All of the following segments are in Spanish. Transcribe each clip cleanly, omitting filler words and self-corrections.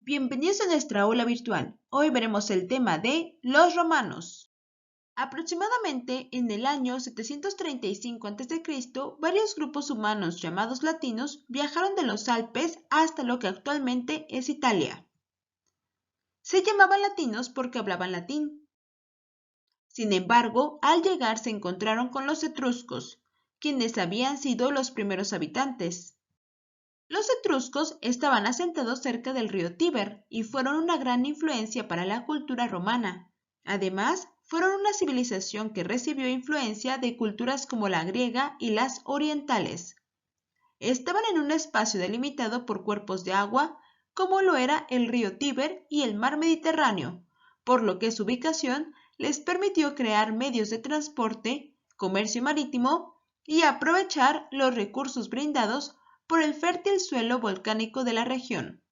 Bienvenidos a nuestra aula virtual. Hoy veremos el tema de los romanos. Aproximadamente en el año 735 a.C., varios grupos humanos llamados latinos viajaron de los Alpes hasta lo que actualmente es Italia. Se llamaban latinos porque hablaban latín. Sin embargo, al llegar se encontraron con los etruscos, quienes habían sido los primeros habitantes. Los etruscos estaban asentados cerca del río Tíber y fueron una gran influencia para la cultura romana. Además, fueron una civilización que recibió influencia de culturas como la griega y las orientales. Estaban en un espacio delimitado por cuerpos de agua, como lo era el río Tíber y el mar Mediterráneo, por lo que su ubicación les permitió crear medios de transporte, comercio marítimo y aprovechar los recursos brindados por el fértil suelo volcánico de la región.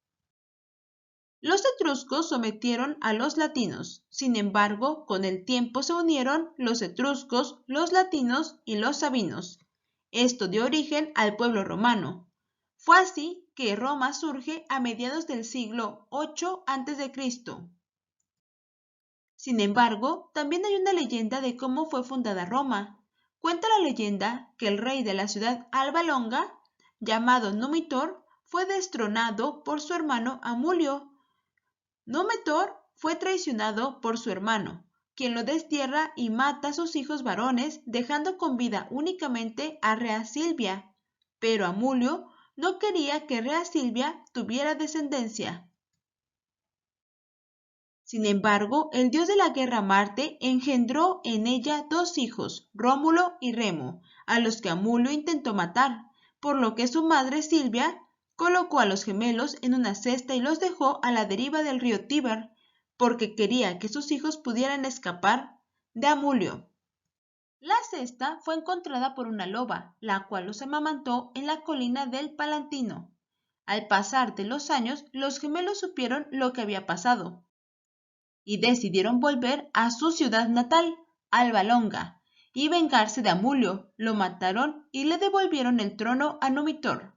Los etruscos sometieron a los latinos, sin embargo, con el tiempo se unieron los etruscos, los latinos y los sabinos. Esto dio origen al pueblo romano. Fue así que Roma surge a mediados del siglo VIII a.C. Sin embargo, también hay una leyenda de cómo fue fundada Roma. Cuenta la leyenda que el rey de la ciudad Alba Longa, llamado Numitor, fue destronado por su hermano Amulio. Numitor fue traicionado por su hermano, quien lo destierra y mata a sus hijos varones, dejando con vida únicamente a Rea Silvia. Pero Amulio no quería que Rea Silvia tuviera descendencia. Sin embargo, el dios de la guerra Marte engendró en ella dos hijos, Rómulo y Remo, a los que Amulio intentó matar, por lo que su madre Silvia colocó a los gemelos en una cesta y los dejó a la deriva del río Tíber, porque quería que sus hijos pudieran escapar de Amulio. La cesta fue encontrada por una loba, la cual los amamantó en la colina del Palantino. Al pasar de los años, los gemelos supieron lo que había pasado y decidieron volver a su ciudad natal, Alba Longa, y vengarse de Amulio. Lo mataron y le devolvieron el trono a Numitor.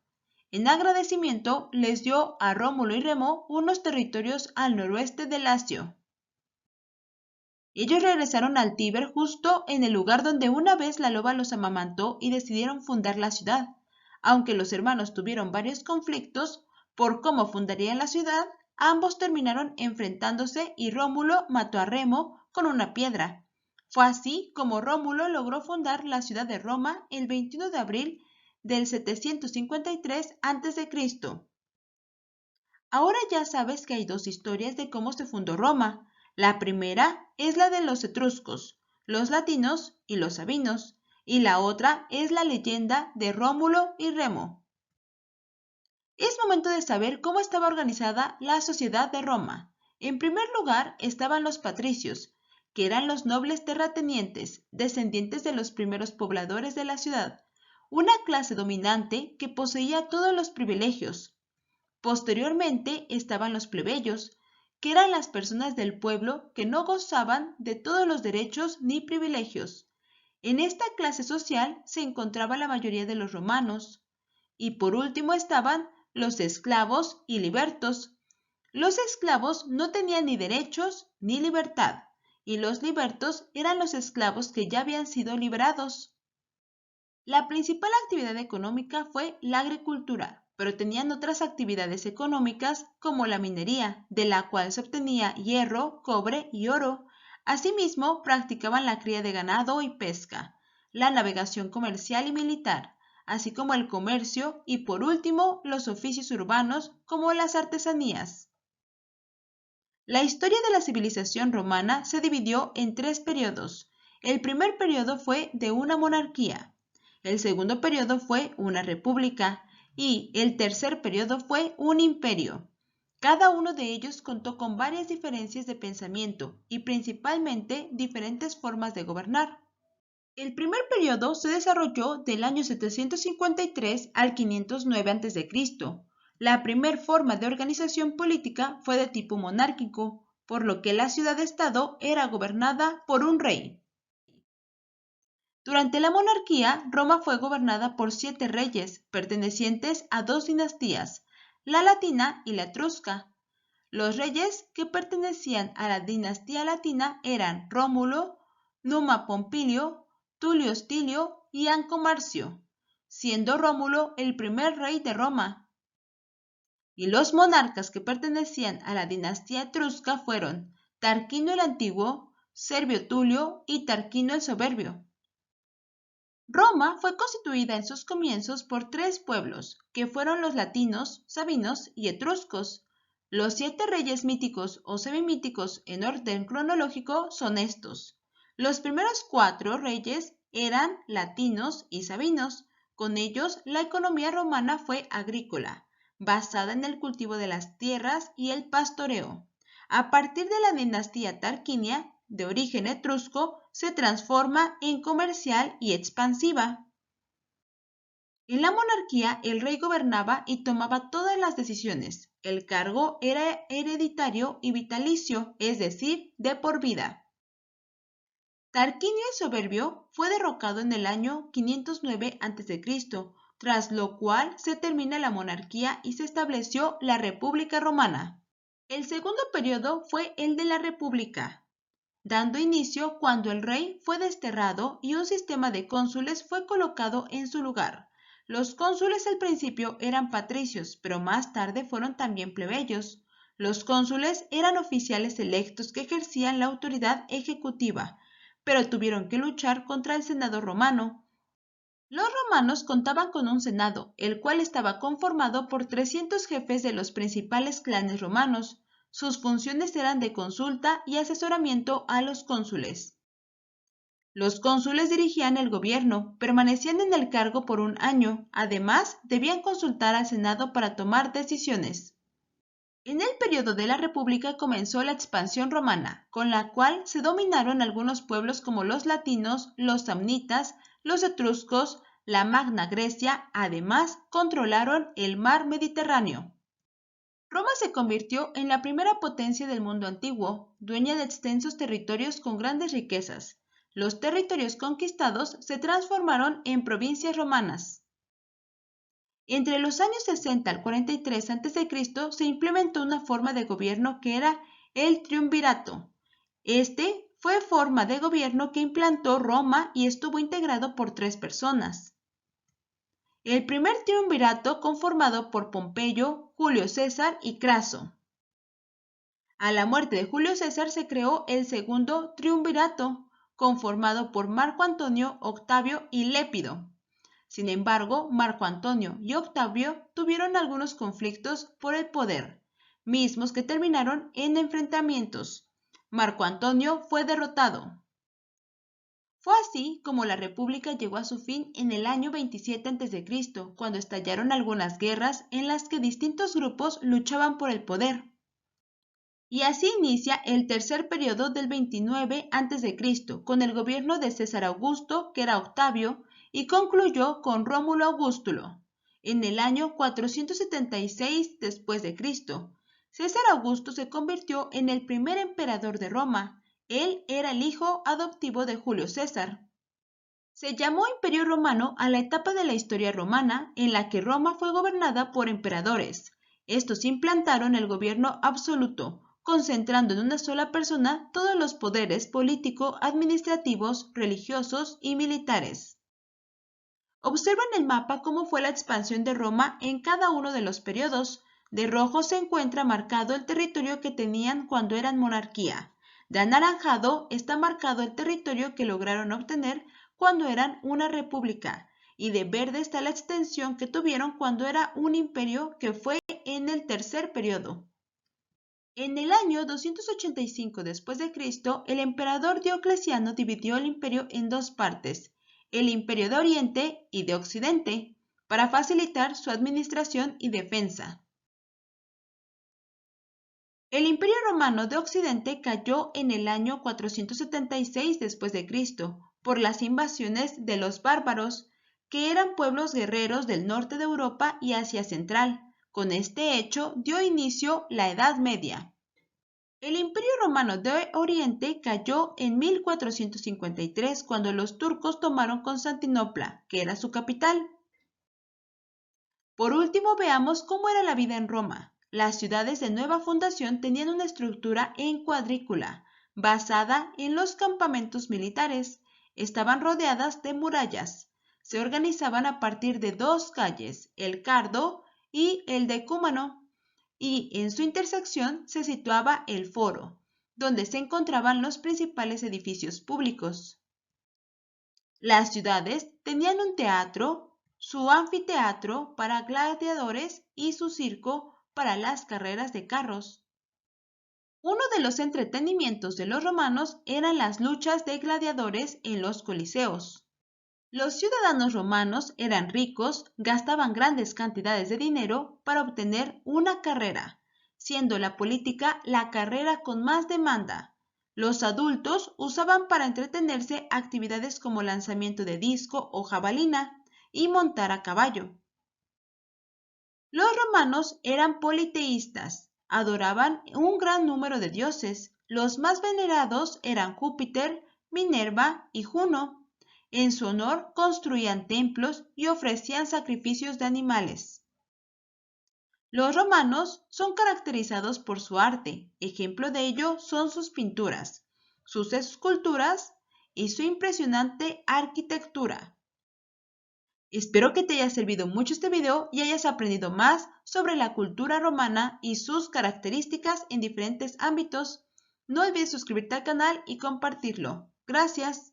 En agradecimiento les dio a Rómulo y Remo unos territorios al noroeste de Lacio. Ellos regresaron al Tíber justo en el lugar donde una vez la loba los amamantó y decidieron fundar la ciudad. Aunque los hermanos tuvieron varios conflictos por cómo fundarían la ciudad, ambos terminaron enfrentándose y Rómulo mató a Remo con una piedra. Fue así como Rómulo logró fundar la ciudad de Roma el 21 de abril del 753 a.C. Ahora ya sabes que hay dos historias de cómo se fundó Roma. La primera es la de los etruscos, los latinos y los sabinos, y la otra es la leyenda de Rómulo y Remo. Es momento de saber cómo estaba organizada la sociedad de Roma. En primer lugar estaban los patricios, que eran los nobles terratenientes, descendientes de los primeros pobladores de la ciudad, una clase dominante que poseía todos los privilegios. Posteriormente estaban los plebeyos, que eran las personas del pueblo que no gozaban de todos los derechos ni privilegios. En esta clase social se encontraba la mayoría de los romanos. Y por último estaban los esclavos y libertos. Los esclavos no tenían ni derechos ni libertad, y los libertos eran los esclavos que ya habían sido liberados. La principal actividad económica fue la agricultura, pero tenían otras actividades económicas como la minería, de la cual se obtenía hierro, cobre y oro. Asimismo, practicaban la cría de ganado y pesca, la navegación comercial y militar, así como el comercio y, por último, los oficios urbanos como las artesanías. La historia de la civilización romana se dividió en tres periodos. El primer periodo fue de una monarquía. El segundo periodo fue una república y el tercer periodo fue un imperio. Cada uno de ellos contó con varias diferencias de pensamiento y principalmente diferentes formas de gobernar. El primer periodo se desarrolló del año 753 al 509 a.C. La primer forma de organización política fue de tipo monárquico, por lo que la ciudad-estado era gobernada por un rey. Durante la monarquía, Roma fue gobernada por 7 reyes, pertenecientes a 2 dinastías, la latina y la etrusca. Los reyes que pertenecían a la dinastía latina eran Rómulo, Numa Pompilio, Tulio Hostilio y Anco Marcio, siendo Rómulo el primer rey de Roma. Y los monarcas que pertenecían a la dinastía etrusca fueron Tarquinio el Antiguo, Servio Tulio y Tarquinio el Soberbio. Roma fue constituida en sus comienzos por tres pueblos, que fueron los latinos, sabinos y etruscos. Los 7 reyes míticos o semimíticos en orden cronológico son estos. Los primeros 4 reyes eran latinos y sabinos. Con ellos, la economía romana fue agrícola, basada en el cultivo de las tierras y el pastoreo. A partir de la dinastía Tarquinia, de origen etrusco, se transforma en comercial y expansiva. En la monarquía, el rey gobernaba y tomaba todas las decisiones. El cargo era hereditario y vitalicio, es decir, de por vida. Tarquinio el Soberbio fue derrocado en el año 509 a.C., tras lo cual se termina la monarquía y se estableció la República Romana. El segundo periodo fue el de la República, dando inicio cuando el rey fue desterrado y un sistema de cónsules fue colocado en su lugar. Los cónsules al principio eran patricios, pero más tarde fueron también plebeyos. Los cónsules eran oficiales electos que ejercían la autoridad ejecutiva, pero tuvieron que luchar contra el Senado romano. Los romanos contaban con un senado, el cual estaba conformado por 300 jefes de los principales clanes romanos. Sus funciones eran de consulta y asesoramiento a los cónsules. Los cónsules dirigían el gobierno, permanecían en el cargo por un año, además debían consultar al Senado para tomar decisiones. En el periodo de la República comenzó la expansión romana, con la cual se dominaron algunos pueblos como los latinos, los samnitas, los etruscos, la Magna Grecia, además controlaron el mar Mediterráneo. Roma se convirtió en la primera potencia del mundo antiguo, dueña de extensos territorios con grandes riquezas. Los territorios conquistados se transformaron en provincias romanas. Entre los años 60 al 43 a.C. se implementó una forma de gobierno que era el triunvirato. Este fue forma de gobierno que implantó Roma y estuvo integrado por 3 personas. El primer triunvirato conformado por Pompeyo, Julio César y Craso. A la muerte de Julio César se creó el segundo triunvirato, conformado por Marco Antonio, Octavio y Lépido. Sin embargo, Marco Antonio y Octavio tuvieron algunos conflictos por el poder, mismos que terminaron en enfrentamientos. Marco Antonio fue derrotado. Fue así como la República llegó a su fin en el año 27 a.C., cuando estallaron algunas guerras en las que distintos grupos luchaban por el poder. Y así inicia el tercer periodo del 29 a.C., con el gobierno de César Augusto, que era Octavio, y concluyó con Rómulo Augustulo, en el año 476 después de Cristo. César Augusto se convirtió en el primer emperador de Roma. Él era el hijo adoptivo de Julio César. Se llamó Imperio Romano a la etapa de la historia romana en la que Roma fue gobernada por emperadores. Estos implantaron el gobierno absoluto, concentrando en una sola persona todos los poderes político, administrativos, religiosos y militares. Observa en el mapa cómo fue la expansión de Roma en cada uno de los periodos. De rojo se encuentra marcado el territorio que tenían cuando eran monarquía. De anaranjado está marcado el territorio que lograron obtener cuando eran una república. Y de verde está la extensión que tuvieron cuando era un imperio, que fue en el tercer periodo. En el año 285 después de Cristo, el emperador Diocleciano dividió el imperio en 2 partes, el Imperio de Oriente y de Occidente, para facilitar su administración y defensa. El Imperio Romano de Occidente cayó en el año 476 después de Cristo por las invasiones de los bárbaros, que eran pueblos guerreros del norte de Europa y Asia Central. Con este hecho dio inicio la Edad Media. El Imperio Romano de Oriente cayó en 1453 cuando los turcos tomaron Constantinopla, que era su capital. Por último, veamos cómo era la vida en Roma. Las ciudades de nueva fundación tenían una estructura en cuadrícula, basada en los campamentos militares. Estaban rodeadas de murallas. Se organizaban a partir de dos calles, el Cardo y el Decúmano, y en su intersección se situaba el Foro, donde se encontraban los principales edificios públicos. Las ciudades tenían un teatro, su anfiteatro para gladiadores y su circo para las carreras de carros. Uno de los entretenimientos de los romanos eran las luchas de gladiadores en los coliseos. Los ciudadanos romanos eran ricos, gastaban grandes cantidades de dinero para obtener una carrera, siendo la política la carrera con más demanda. Los adultos usaban para entretenerse actividades como lanzamiento de disco o jabalina y montar a caballo. Los romanos eran politeístas, adoraban un gran número de dioses. Los más venerados eran Júpiter, Minerva y Juno. En su honor construían templos y ofrecían sacrificios de animales. Los romanos son caracterizados por su arte. Ejemplo de ello son sus pinturas, sus esculturas y su impresionante arquitectura. Espero que te haya servido mucho este video y hayas aprendido más sobre la cultura romana y sus características en diferentes ámbitos. No olvides suscribirte al canal y compartirlo. Gracias.